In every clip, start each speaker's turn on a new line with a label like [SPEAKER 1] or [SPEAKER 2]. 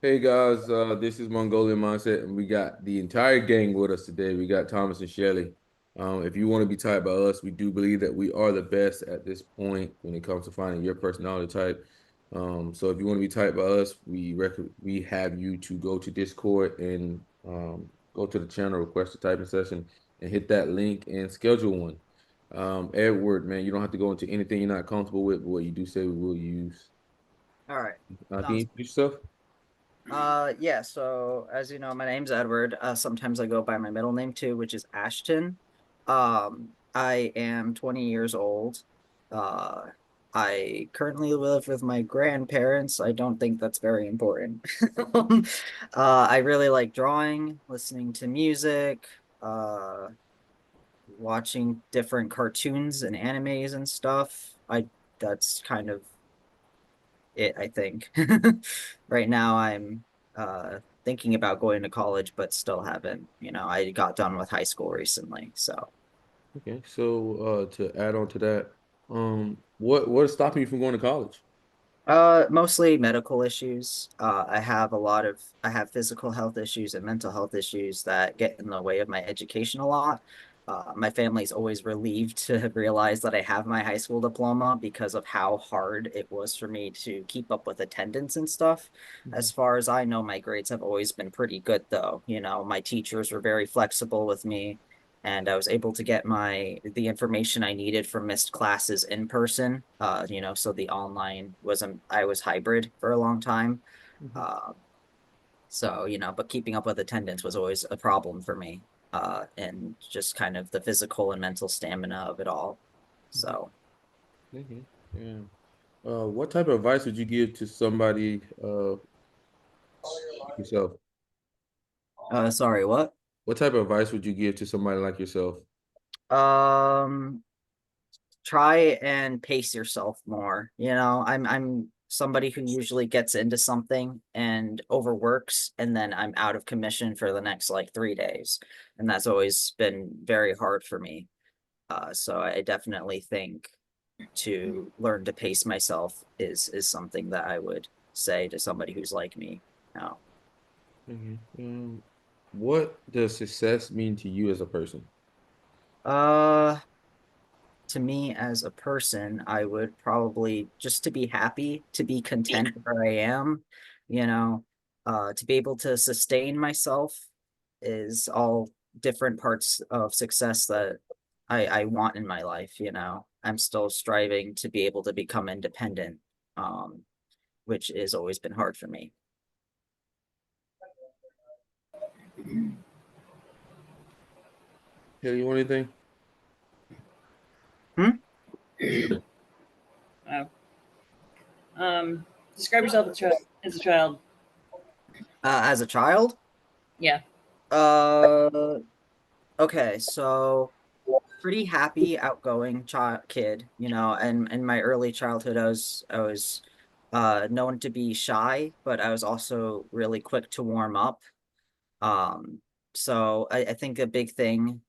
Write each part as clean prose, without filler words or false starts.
[SPEAKER 1] Hey guys, this is Mongolian Mindset, and we got the entire gang with us today. We got Thomas and Shelly. If you want to be typed by us, we do believe that we are the best at this point when it comes to finding your personality type. So if you want to be typed by us, we have you to go to Discord and go to the channel, request a typing session, and hit that link and schedule one. Edward, man, you don't have to go into anything you're not comfortable with, but what you do say we will use.
[SPEAKER 2] All right.
[SPEAKER 1] Can you
[SPEAKER 2] Sounds
[SPEAKER 1] introduce yourself?
[SPEAKER 2] yeah, so as you know, my name's Edward. Sometimes I go by my middle name too, which is Ashton. I am 20 years old. Uh I currently live with my grandparents. I don't think that's very important. I really like drawing, listening to music, watching different cartoons and animes and stuff. I That's kind of it, I think. Right now, I'm thinking about going to college, but still haven't. I got done with high school recently, so
[SPEAKER 1] Okay, so to add on to that, what is stopping you from going to college?
[SPEAKER 2] mostly medical issues. I have physical health issues and mental health issues that get in the way of my education a lot. My family's always relieved to realize that I have my high school diploma because of how hard it was for me to keep up with attendance and stuff.
[SPEAKER 1] Mhm.
[SPEAKER 2] As far as I know, my grades have always been pretty good, though. My teachers were very flexible with me, and I was able to get the information I needed from missed classes in person. So the online wasn't I was hybrid for a long time.
[SPEAKER 1] Mhm.
[SPEAKER 2] Uh, but keeping up with attendance was always a problem for me. And just kind of the physical and mental stamina of it all.
[SPEAKER 1] Mhm.
[SPEAKER 2] So,
[SPEAKER 1] Okay. Yeah. What type of advice would you give to somebody like yourself?
[SPEAKER 2] sorry, what?
[SPEAKER 1] What type of advice would you give to somebody like yourself?
[SPEAKER 2] Um, Try and pace yourself more. I'm somebody who usually gets into something and overworks, and then I'm out of commission for the next like 3 days. And that's always been very hard for me. So I definitely think to learn to pace myself is something that I would say to somebody who's like me now.
[SPEAKER 1] Okay. What does success mean to you as a person?
[SPEAKER 2] Uh, to me as a person, I would probably just to be happy, to be content where I am, you know, to be able to sustain myself is all different parts of success that I want in my life. I'm still striving to be able to become independent, um, which has always been hard for me.
[SPEAKER 1] Yeah, you want anything?
[SPEAKER 2] Hmm?
[SPEAKER 3] Wow. Describe yourself as a child.
[SPEAKER 2] As a child,
[SPEAKER 3] Yeah.
[SPEAKER 2] uh, okay, so pretty happy, outgoing child kid, and in my early childhood I was known to be shy, but I was also really quick to warm up. So I think a big thing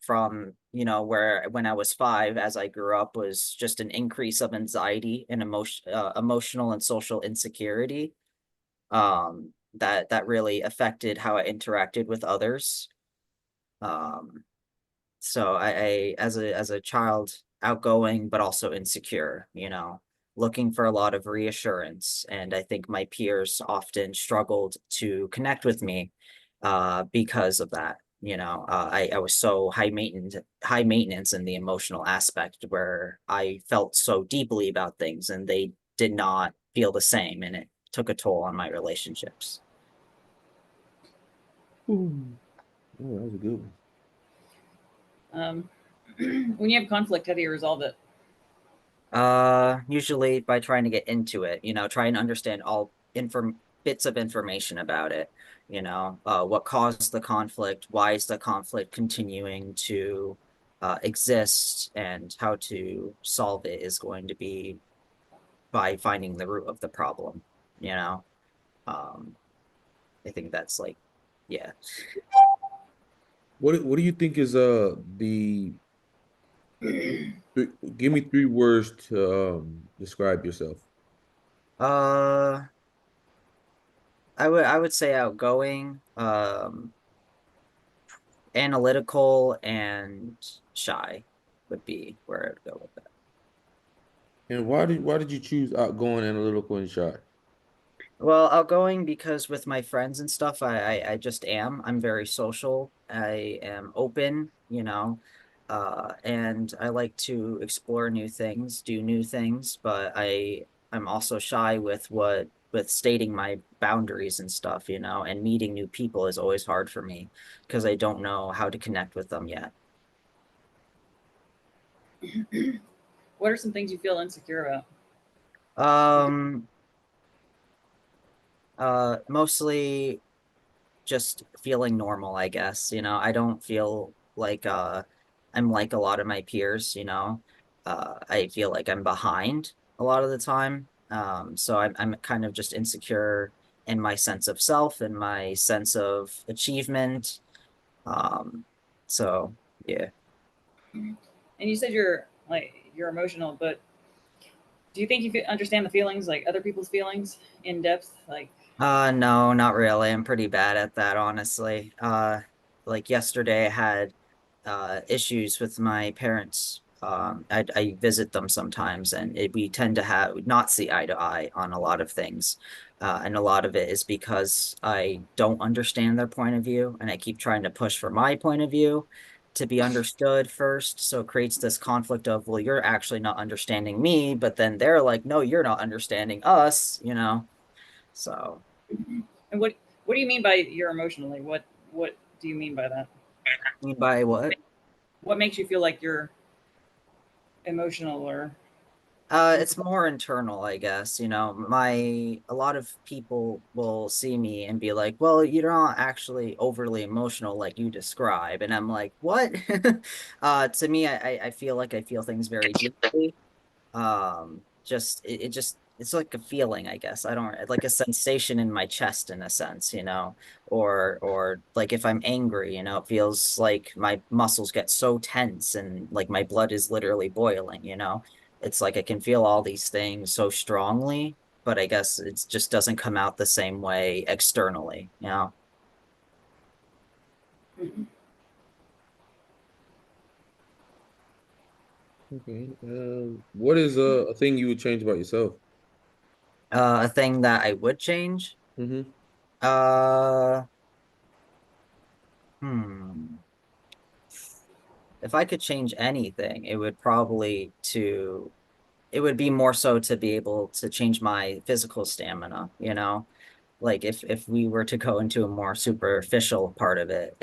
[SPEAKER 2] from, where when I was 5 as I grew up was just an increase of anxiety and emotional and social insecurity. That really affected how I interacted with others. Um, so as a child, outgoing but also insecure, looking for a lot of reassurance. And I think my peers often struggled to connect with me because of that. I was so high maintenance in the emotional aspect where I felt so deeply about things and they did not feel the same, and it took a toll on my relationships.
[SPEAKER 1] Ooh. Oh, that was a good one.
[SPEAKER 3] Um, when you have conflict, how do you resolve it?
[SPEAKER 2] Usually by trying to get into it, try and understand all inform bits of information about it, what caused the conflict, why is the conflict continuing to exist, and how to solve it is going to be by finding the root of the problem, you know. Um, I think that's like, yeah.
[SPEAKER 1] What do you think is the give me three words to describe yourself?
[SPEAKER 2] Uh, I would say outgoing, analytical, and shy would be where I'd go with that.
[SPEAKER 1] And why did you choose outgoing, analytical, and shy?
[SPEAKER 2] Well, outgoing because with my friends and stuff, I just am. I'm very social. I am open, and I like to explore new things, do new things, but I'm also shy with stating my boundaries and stuff, and meeting new people is always hard for me because I don't know how to connect with them yet.
[SPEAKER 3] What are some things you feel insecure about?
[SPEAKER 2] Um, Mostly just feeling normal, I guess. I don't feel like I'm like a lot of my peers, I feel like I'm behind a lot of the time. So I'm kind of just insecure in my sense of self and my sense of achievement. Um, so yeah.
[SPEAKER 3] And you said you're emotional, but do you think you understand the feelings, like other people's feelings in depth? Like,
[SPEAKER 2] No, not really. I'm pretty bad at that, honestly. Like yesterday, I had issues with my parents. I visit them sometimes, and we tend to have not see eye to eye on a lot of things. And a lot of it is because I don't understand their point of view, and I keep trying to push for my point of view to be understood first. So it creates this conflict of, well, you're actually not understanding me, but then they're like, no, you're not understanding us. So.
[SPEAKER 3] and what do you mean by you're emotionally? What do you mean by that?
[SPEAKER 2] By what?
[SPEAKER 3] What makes you feel like you're emotional or
[SPEAKER 2] It's more internal, I guess. A lot of people will see me and be like, well, you're not actually overly emotional like you describe. And I'm like, what? To me, I feel like I feel things very deeply. Just it just it's like a feeling, I guess. I don't like a sensation in my chest in a sense, or like if I'm angry, it feels like my muscles get so tense and like my blood is literally boiling. It's like I can feel all these things so strongly, but I guess it just doesn't come out the same way externally.
[SPEAKER 1] Okay. What is a thing you would change about yourself?
[SPEAKER 2] A thing that I would change.
[SPEAKER 1] Mm-hmm.
[SPEAKER 2] Uh, hmm. If I could change anything, it would be more so to be able to change my physical stamina. Like if we were to go into a more superficial part of it,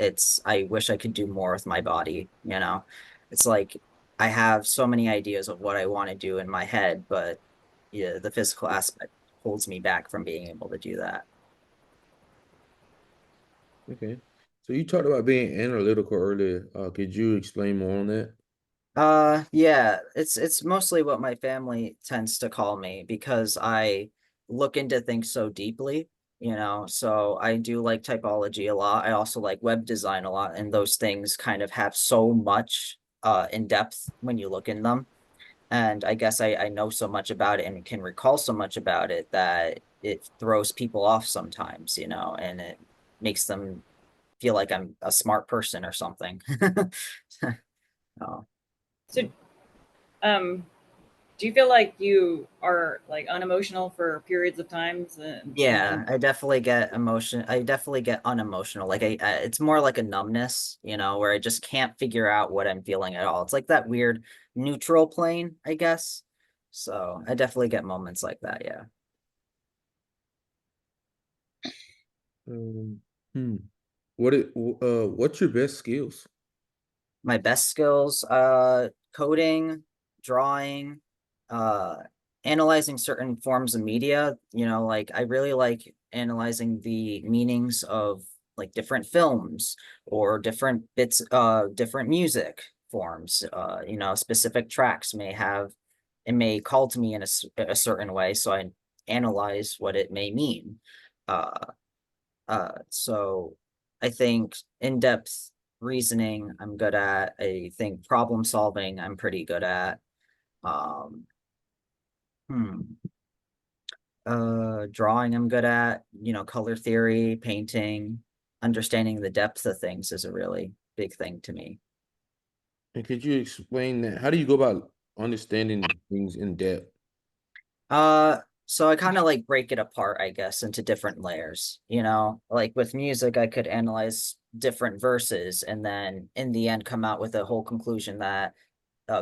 [SPEAKER 2] I wish I could do more with my body. It's like I have so many ideas of what I want to do in my head, but yeah, the physical aspect holds me back from being able to do that.
[SPEAKER 1] Okay. So you talked about being analytical earlier. Could you explain more on that?
[SPEAKER 2] Yeah, it's mostly what my family tends to call me because I look into things so deeply. So I do like typology a lot. I also like web design a lot, and those things kind of have so much in depth when you look in them. And I guess I know so much about it and can recall so much about it that it throws people off sometimes, and it makes them feel like I'm a smart person or something. Oh.
[SPEAKER 3] so um do you feel like you are like unemotional for periods of times and
[SPEAKER 2] Yeah,
[SPEAKER 3] then
[SPEAKER 2] I definitely get emotion. I definitely get unemotional. Like it's more like a numbness, where I just can't figure out what I'm feeling at all. It's like that weird neutral plane, I guess. So I definitely get moments like that. Yeah.
[SPEAKER 1] Um, hmm. What's your best skills?
[SPEAKER 2] My best skills, coding, drawing, uh, analyzing certain forms of media, like I really like analyzing the meanings of like different films or different bits, different music forms. Specific tracks it may call to me in a certain way, so I analyze what it may mean. Uh, so I think in-depth reasoning I'm good at. I think problem solving I'm pretty good at. Um, hmm. Drawing I'm good at, color theory, painting, understanding the depth of things is a really big thing to me.
[SPEAKER 1] And could you explain that? How do you go about understanding things in depth?
[SPEAKER 2] So I kind of like break it apart, I guess, into different layers. Like with music, I could analyze different verses and then in the end come out with a whole conclusion that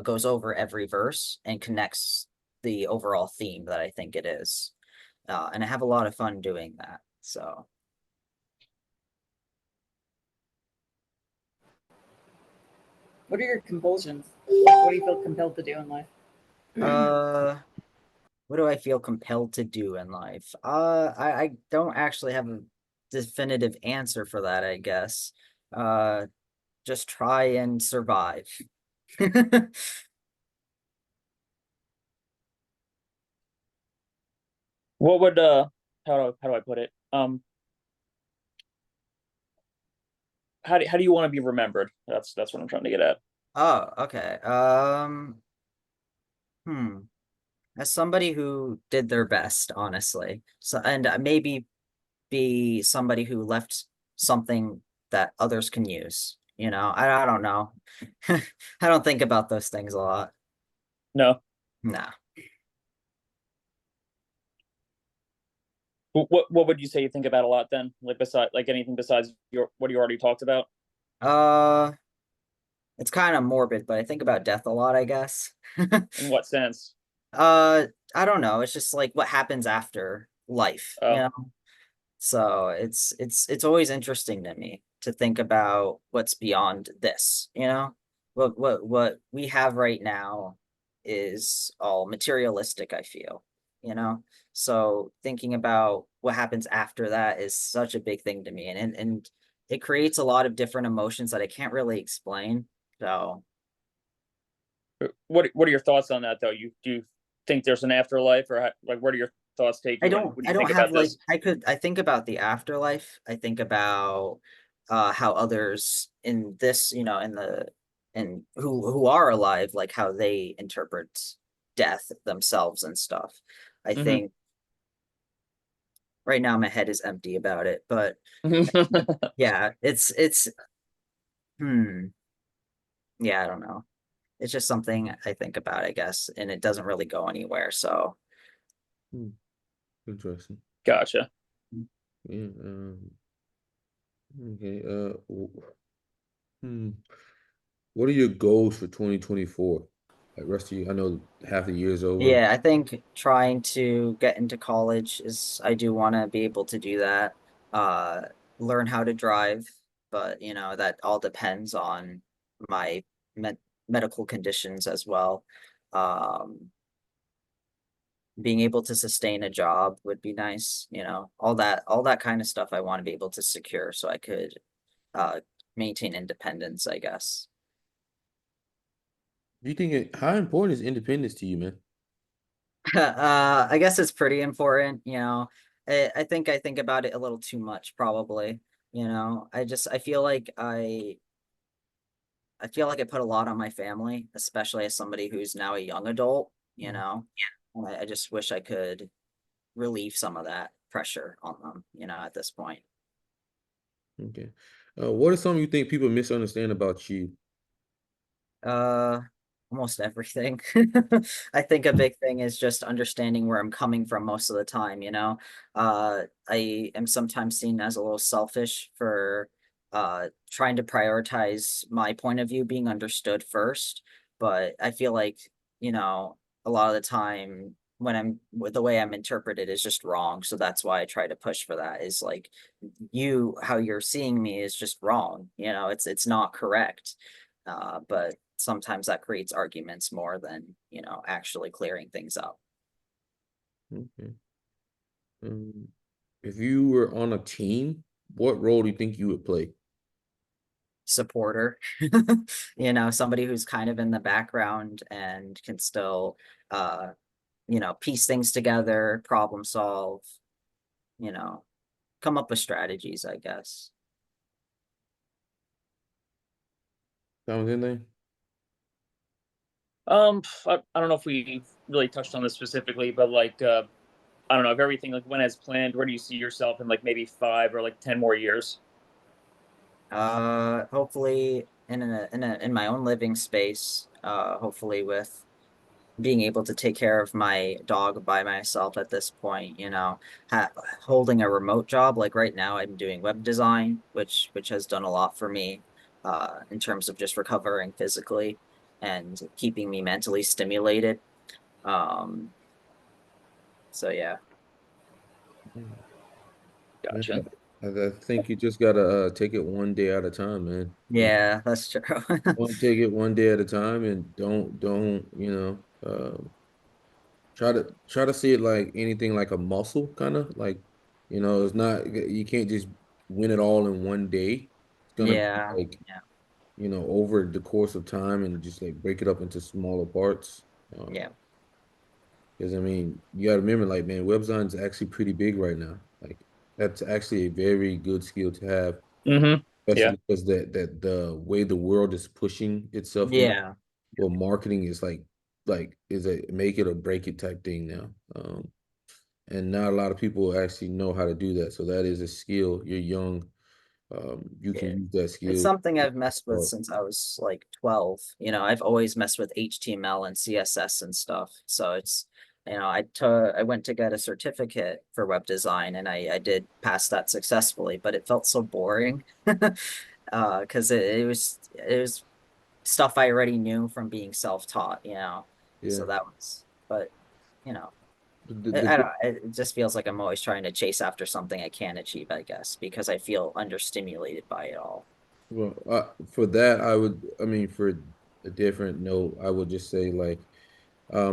[SPEAKER 2] goes over every verse and connects the overall theme that I think it is. And I have a lot of fun doing that. So,
[SPEAKER 3] What are your compulsions? Like, what do you feel compelled to do in life?
[SPEAKER 2] uh, what do I feel compelled to do in life? I don't actually have a definitive answer for that, I guess. Uh, just try and survive.
[SPEAKER 4] What would how do I put it? How do you want to be remembered? That's what I'm trying to get at.
[SPEAKER 2] Oh, okay. Hmm. As somebody who did their best, honestly. So, and maybe be somebody who left something that others can use. I don't know. I don't think about those things a lot.
[SPEAKER 4] No.
[SPEAKER 2] Nah.
[SPEAKER 4] What would you say you think about a lot then? Like anything besides what you already talked about?
[SPEAKER 2] Uh, it's kind of morbid, but I think about death a lot, I guess.
[SPEAKER 4] In what sense?
[SPEAKER 2] I don't know. It's just like what happens after life,
[SPEAKER 4] Oh.
[SPEAKER 2] So it's always interesting to me to think about what's beyond this, what we have right now is all materialistic, I feel, So thinking about what happens after that is such a big thing to me. And it creates a lot of different emotions that I can't really explain. So
[SPEAKER 4] What are your thoughts on that though? Do you think there's an afterlife, or like what are your thoughts take
[SPEAKER 2] I
[SPEAKER 4] you
[SPEAKER 2] don't
[SPEAKER 4] when
[SPEAKER 2] I
[SPEAKER 4] you
[SPEAKER 2] don't
[SPEAKER 4] think
[SPEAKER 2] have
[SPEAKER 4] about
[SPEAKER 2] like
[SPEAKER 4] this?
[SPEAKER 2] I think about the afterlife. I think about how others in this, and who are alive, like how they interpret death themselves and stuff. I
[SPEAKER 4] Hmm.
[SPEAKER 2] think right now my head is empty about it, but yeah, it's yeah, I don't know. It's just something I think about, I guess, and it doesn't really go anywhere. So
[SPEAKER 1] Hmm, interesting.
[SPEAKER 4] Gotcha.
[SPEAKER 1] Yeah. Okay. Hmm. What are your goals for 2024? Like rest of you, I know half the year is over.
[SPEAKER 2] yeah, I think trying to get into college is I do want to be able to do that. Uh, Learn how to drive, but that all depends on my medical conditions as well. Um, Being able to sustain a job would be nice, all that kind of stuff I want to be able to secure so I could uh maintain independence, I guess.
[SPEAKER 1] Do you think how important is independence to you, man?
[SPEAKER 2] I guess it's pretty important, I think I think about it a little too much, probably. I feel like I feel like I put a lot on my family, especially as somebody who's now a young adult,
[SPEAKER 1] Mm.
[SPEAKER 2] and I just wish I could relieve some of that pressure on them, at this point.
[SPEAKER 1] Okay. What are some you think people misunderstand about you?
[SPEAKER 2] Uh, Almost everything. I think a big thing is just understanding where I'm coming from most of the time, I am sometimes seen as a little selfish for trying to prioritize my point of view being understood first, but I feel like, a lot of the time when the way I'm interpreted is just wrong, so that's why I try to push for that is like how you're seeing me is just wrong, it's not correct. But sometimes that creates arguments more than actually clearing things up.
[SPEAKER 1] Okay. Um, if you were on a team, what role do you think you would play?
[SPEAKER 2] Supporter, somebody who's kind of in the background and can still uh piece things together, problem solve, you know come up with strategies, I guess.
[SPEAKER 1] Thomas, anything?
[SPEAKER 4] I don't know if we really touched on this specifically, but like I don't know, if everything like went as planned, where do you see yourself in like maybe 5 or like 10 more years?
[SPEAKER 2] Hopefully in my own living space, hopefully with being able to take care of my dog by myself at this point, you know, holding a remote job. Like right now I'm doing web design, which has done a lot for me in terms of just recovering physically and keeping me mentally stimulated. Um, so yeah.
[SPEAKER 1] Man,
[SPEAKER 4] Gotcha.
[SPEAKER 1] I think you just gotta take it one day at a time, man.
[SPEAKER 2] Yeah, that's true.
[SPEAKER 1] Take it one day at a time, and don't try to see it like anything like a muscle, kind of like, it's not, you can't just win it all in one day. It's gonna be
[SPEAKER 2] Yeah.
[SPEAKER 1] like,
[SPEAKER 2] Yeah.
[SPEAKER 1] over the course of time, and just like break it up into smaller parts.
[SPEAKER 2] Yeah.
[SPEAKER 1] Because I mean, you gotta remember, like, man, web design is actually pretty big right now. Like, that's actually a very good skill to have,
[SPEAKER 4] Mm-hmm. Yeah.
[SPEAKER 1] especially because that the way the world is pushing itself now.
[SPEAKER 2] Yeah.
[SPEAKER 1] Well, marketing is like is a make it or break it type thing now. And not a lot of people actually know how to do that. So that is a skill. You're young. You can
[SPEAKER 2] Yeah.
[SPEAKER 1] use that
[SPEAKER 2] It's
[SPEAKER 1] skill.
[SPEAKER 2] something I've messed with
[SPEAKER 1] Well,
[SPEAKER 2] since I was like 12. You know, I've always messed with HTML and CSS and stuff. So it's, you know, I went to get a certificate for web design and I did pass that successfully, but it felt so boring. Because it was stuff I already knew from being self-taught, you know.
[SPEAKER 1] yeah.
[SPEAKER 2] So that was, but you know, I
[SPEAKER 1] The
[SPEAKER 2] don't, it just feels like I'm always trying to chase after something I can't achieve, I guess, because I feel understimulated by it all.
[SPEAKER 1] Well, for that, I mean, for a different note, I would just say, like,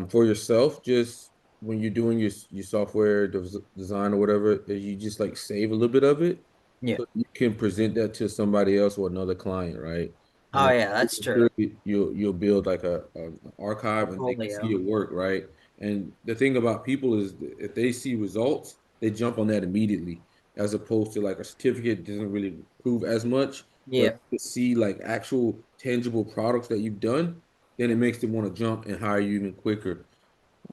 [SPEAKER 1] for yourself, just when you're doing your software design or whatever, you just like save a little bit of it,
[SPEAKER 2] Yeah.
[SPEAKER 1] so you can present that to somebody else or another client, right? And
[SPEAKER 2] Oh
[SPEAKER 1] I'm
[SPEAKER 2] yeah, that's
[SPEAKER 1] sure
[SPEAKER 2] true.
[SPEAKER 1] you'll build like an archive, and they can see
[SPEAKER 2] Portfolio.
[SPEAKER 1] your work, right? And the thing about people is that if they see results, they jump on that immediately, as opposed to like a certificate doesn't really prove as much. But
[SPEAKER 2] Yeah.
[SPEAKER 1] to see like actual tangible products that you've done, then it makes them want to jump and hire you even quicker.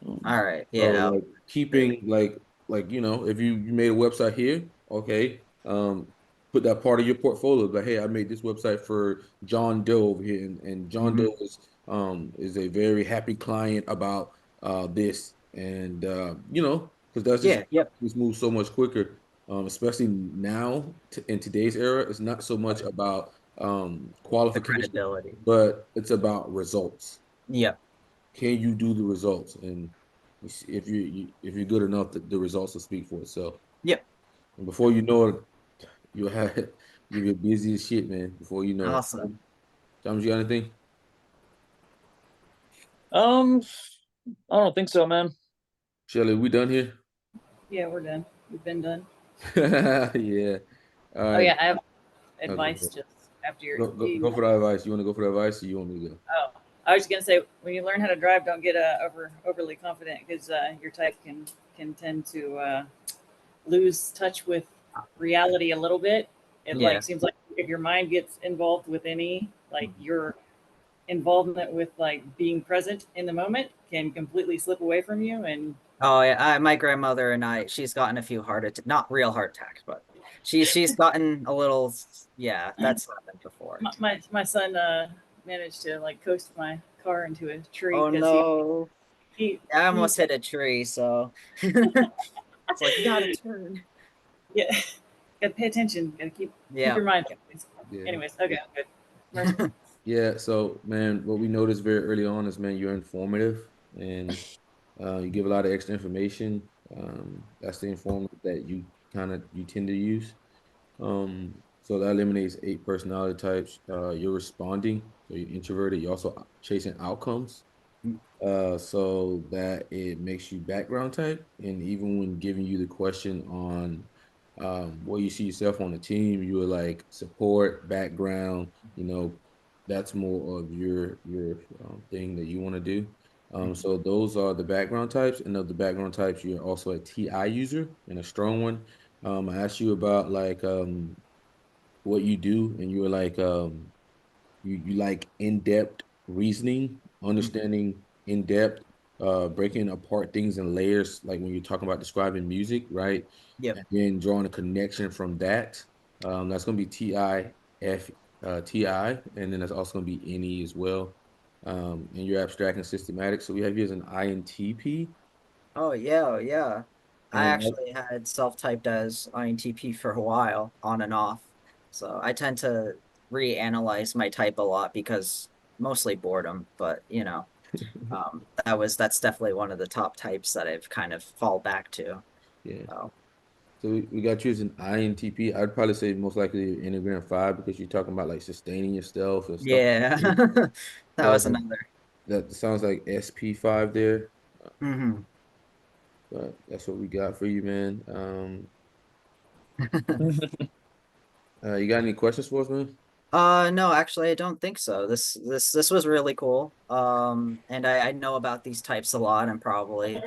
[SPEAKER 2] All right.
[SPEAKER 1] So
[SPEAKER 2] Yeah.
[SPEAKER 1] like keeping like if you made a website here, okay, put that part of your portfolio. But hey, I made this website for John Doe over here, and John
[SPEAKER 2] Mhm.
[SPEAKER 1] Doe is a very happy client about this, and because that's just
[SPEAKER 2] Yeah. Yep.
[SPEAKER 1] this moves so much quicker, especially now in today's era. It's not so much about
[SPEAKER 2] The
[SPEAKER 1] qualification,
[SPEAKER 2] credibility.
[SPEAKER 1] but it's about results.
[SPEAKER 2] Yep.
[SPEAKER 1] Can you do the results? And if you're good enough, the results will speak for itself.
[SPEAKER 2] Yep.
[SPEAKER 1] And before you know it, you'll have you'll be busy as shit, man. Before you know it.
[SPEAKER 2] Awesome.
[SPEAKER 1] Thomas, you got anything?
[SPEAKER 4] Um, I don't think so, man.
[SPEAKER 1] Shelly, we done here?
[SPEAKER 3] Yeah, we're done. We've been done.
[SPEAKER 1] Yeah. All
[SPEAKER 3] Oh
[SPEAKER 1] right.
[SPEAKER 3] yeah, I have
[SPEAKER 1] Okay.
[SPEAKER 3] advice just after your
[SPEAKER 1] Go for the advice. You want to go for the advice, or you want me to go?
[SPEAKER 3] Oh, I was gonna say when you learn how to drive, don't get overly confident because your type can tend to lose touch with reality a little bit. It
[SPEAKER 2] Yeah.
[SPEAKER 3] like seems like if your mind gets involved with any like your involvement with like being present in the moment can completely slip away from you. And
[SPEAKER 2] Oh yeah. My grandmother and she's gotten a few not real heart attacks, but she's gotten a little. Yeah, that's happened before.
[SPEAKER 3] my son managed to like coast my car into a tree
[SPEAKER 2] Oh
[SPEAKER 3] because
[SPEAKER 2] no. I
[SPEAKER 3] he
[SPEAKER 2] almost hit a tree, so it's like you gotta turn.
[SPEAKER 3] yeah. Gotta pay attention. Gotta keep
[SPEAKER 2] Yeah.
[SPEAKER 3] your mind focused.
[SPEAKER 1] Yeah.
[SPEAKER 3] Anyways, okay, good. Mercy.
[SPEAKER 1] Yeah. So, man, what we noticed very early on is, man, you're informative, and you give a lot of extra information. That's the informative that you tend to use. So that eliminates 8 personality types. You're responding, so you're introverted. You're also chasing outcomes. So that it makes you background type, and even when giving you the question on where you see yourself on the team, you were like support, background. That's more of your thing that you want to do. So those are the background types, and of the background types, you're also a TI user and a strong one. I asked you about like what you do, and you were like you like in-depth reasoning, understanding in depth. breaking apart things in layers, like when you're talking about describing music, right?
[SPEAKER 2] Yep.
[SPEAKER 1] And then drawing a connection from that. That's going to be TI, and then that's also going to be NE as well. And you're abstract and systematic. So we have you as an INTP.
[SPEAKER 2] Oh yeah, yeah. I
[SPEAKER 1] And
[SPEAKER 2] actually had self-typed as INTP for a while, on and off. So I tend to reanalyze my type a lot because mostly boredom, but that's definitely one of the top types that I've kind of fall back to.
[SPEAKER 1] yeah.
[SPEAKER 2] So
[SPEAKER 1] So we got you as an INTP. I'd probably say most likely Enneagram 5 because you're talking about like sustaining yourself and stuff.
[SPEAKER 2] yeah, that was
[SPEAKER 1] Um,
[SPEAKER 2] another.
[SPEAKER 1] that sounds like SP5 there,
[SPEAKER 2] Hmm.
[SPEAKER 1] but that's what we got for you, man. You got any questions for us, man?
[SPEAKER 2] No, actually, I don't think so. This was really cool. And I know about these types a lot. And probably,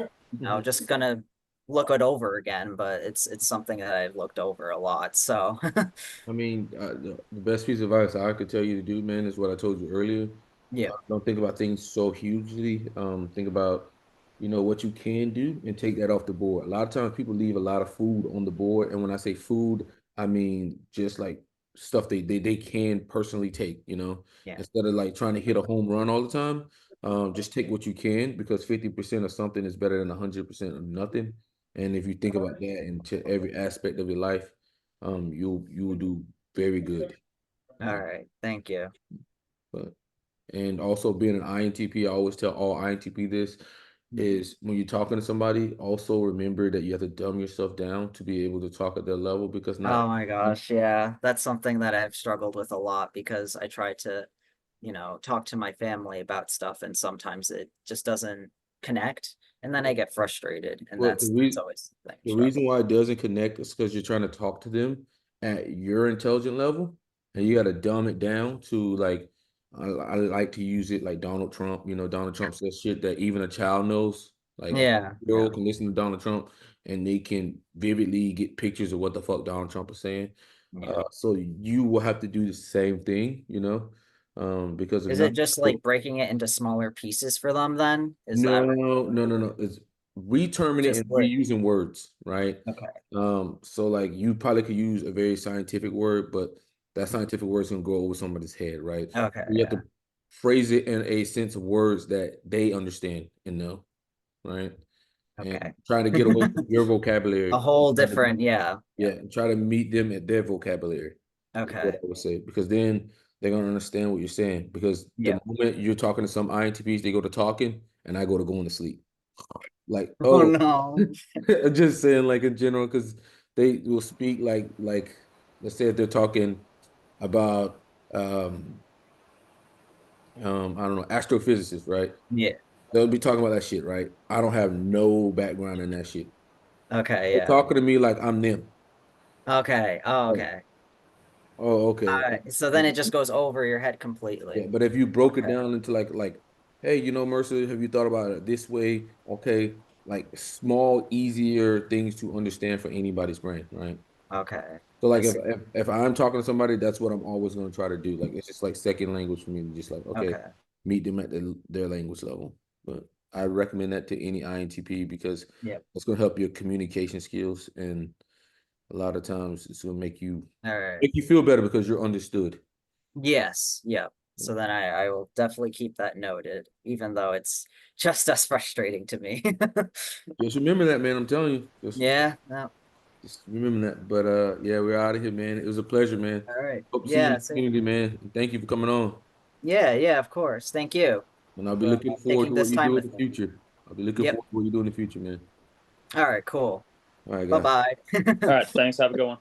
[SPEAKER 2] just gonna look it over again. But it's something that I've looked over a lot. So
[SPEAKER 1] I mean, the best piece of advice I could tell you to do, man, is what I told you earlier.
[SPEAKER 2] yeah,
[SPEAKER 1] Don't think about things so hugely. Think about, what you can do and take that off the board. A lot of times people leave a lot of food on the board. And when I say food, I mean just like stuff they can personally take,
[SPEAKER 2] yeah.
[SPEAKER 1] instead of like trying to hit a home run all the time. Just take what you can because 50% of something is better than 100% of nothing. And if you think about that into every aspect of your life, you will do very good.
[SPEAKER 2] All right, thank you.
[SPEAKER 1] But and also being an INTP, I always tell all INTP this is when you're talking to somebody, also remember that you have to dumb yourself down to be able to talk at their level because not
[SPEAKER 2] Oh my gosh, yeah, that's something that I've struggled with a lot because I try to, talk to my family about stuff, and sometimes it just doesn't connect, and then I get frustrated, and
[SPEAKER 1] well,
[SPEAKER 2] that's always the thing,
[SPEAKER 1] the reason
[SPEAKER 2] struggle.
[SPEAKER 1] why it doesn't connect is because you're trying to talk to them at your intelligent level, and you got to dumb it down to like I like to use it like Donald Trump. Donald Trump says shit that even a child knows. Like a
[SPEAKER 2] Yeah, yeah,
[SPEAKER 1] girl can listen to Donald Trump and they can vividly get pictures of what the fuck Donald Trump is saying.
[SPEAKER 2] yeah.
[SPEAKER 1] So you will have to do the same thing, because if
[SPEAKER 2] Is
[SPEAKER 1] not,
[SPEAKER 2] it just like breaking it into smaller pieces for them then? Is
[SPEAKER 1] no,
[SPEAKER 2] that
[SPEAKER 1] no, no, no. It's reterming it
[SPEAKER 2] just
[SPEAKER 1] and
[SPEAKER 2] like,
[SPEAKER 1] reusing words, right?
[SPEAKER 2] okay,
[SPEAKER 1] So like you probably could use a very scientific word, but that scientific word is gonna go over somebody's head, right?
[SPEAKER 2] okay,
[SPEAKER 1] You have
[SPEAKER 2] yeah,
[SPEAKER 1] to phrase it in a sense of words that they understand and know, right?
[SPEAKER 2] okay.
[SPEAKER 1] And try to get away from your
[SPEAKER 2] A
[SPEAKER 1] vocabulary.
[SPEAKER 2] whole
[SPEAKER 1] Try to-
[SPEAKER 2] different, yeah,
[SPEAKER 1] Yeah,
[SPEAKER 2] yeah,
[SPEAKER 1] and try to meet them at their vocabulary, is what
[SPEAKER 2] okay,
[SPEAKER 1] I would say, because then they're gonna understand what you're saying. Because the
[SPEAKER 2] yeah.
[SPEAKER 1] moment you're talking to some INTPs, they go to talking, and I go to going to sleep. Like,
[SPEAKER 2] Oh
[SPEAKER 1] oh,
[SPEAKER 2] no.
[SPEAKER 1] I'm just saying, like in general, because they will speak like let's say if they're talking about I don't know, astrophysicists, right?
[SPEAKER 2] Yeah,
[SPEAKER 1] They'll be talking about that shit, right? I don't have no background in that shit.
[SPEAKER 2] okay,
[SPEAKER 1] They're
[SPEAKER 2] yeah,
[SPEAKER 1] talking to me like I'm them.
[SPEAKER 2] okay, oh,
[SPEAKER 1] Like,
[SPEAKER 2] okay.
[SPEAKER 1] oh, okay.
[SPEAKER 2] So then it just goes over your head completely.
[SPEAKER 1] Yeah, but if you broke it
[SPEAKER 2] Okay,
[SPEAKER 1] down into like, hey, Mercer, have you thought about it this way? Okay, like small, easier things to understand for anybody's brain, right?
[SPEAKER 2] okay,
[SPEAKER 1] So
[SPEAKER 2] I
[SPEAKER 1] like if
[SPEAKER 2] see.
[SPEAKER 1] if, if I'm talking to somebody, that's what I'm always going to try to do. Like it's just like second language for me to just like, okay,
[SPEAKER 2] Okay,
[SPEAKER 1] meet them at their language level. But I recommend that to any INTP because
[SPEAKER 2] yeah,
[SPEAKER 1] it's going to help your communication skills, and a lot of times it's going to
[SPEAKER 2] all right.
[SPEAKER 1] make you feel better because you're understood.
[SPEAKER 2] Yes, yeah. So then I will definitely keep that noted, even though it's just as frustrating to me.
[SPEAKER 1] Just remember that, man. I'm telling you.
[SPEAKER 2] Yeah, no,
[SPEAKER 1] Just remember that. But yeah, we're out of here, man. It was a pleasure, man.
[SPEAKER 2] all right.
[SPEAKER 1] Hope to see you in
[SPEAKER 2] Yeah,
[SPEAKER 1] the
[SPEAKER 2] same.
[SPEAKER 1] community, man. And thank you for coming on.
[SPEAKER 2] Yeah, yeah, of course. Thank you
[SPEAKER 1] And I'll be
[SPEAKER 2] for
[SPEAKER 1] looking forward
[SPEAKER 2] taking
[SPEAKER 1] to what
[SPEAKER 2] this
[SPEAKER 1] you
[SPEAKER 2] time
[SPEAKER 1] do in
[SPEAKER 2] with
[SPEAKER 1] the
[SPEAKER 2] me.
[SPEAKER 1] future. I'll be looking
[SPEAKER 2] Yep.
[SPEAKER 1] forward to what you do in the future, man.
[SPEAKER 2] All right, cool.
[SPEAKER 1] All right, guys.
[SPEAKER 2] Bye-bye.
[SPEAKER 4] All right, thanks. Have a good one.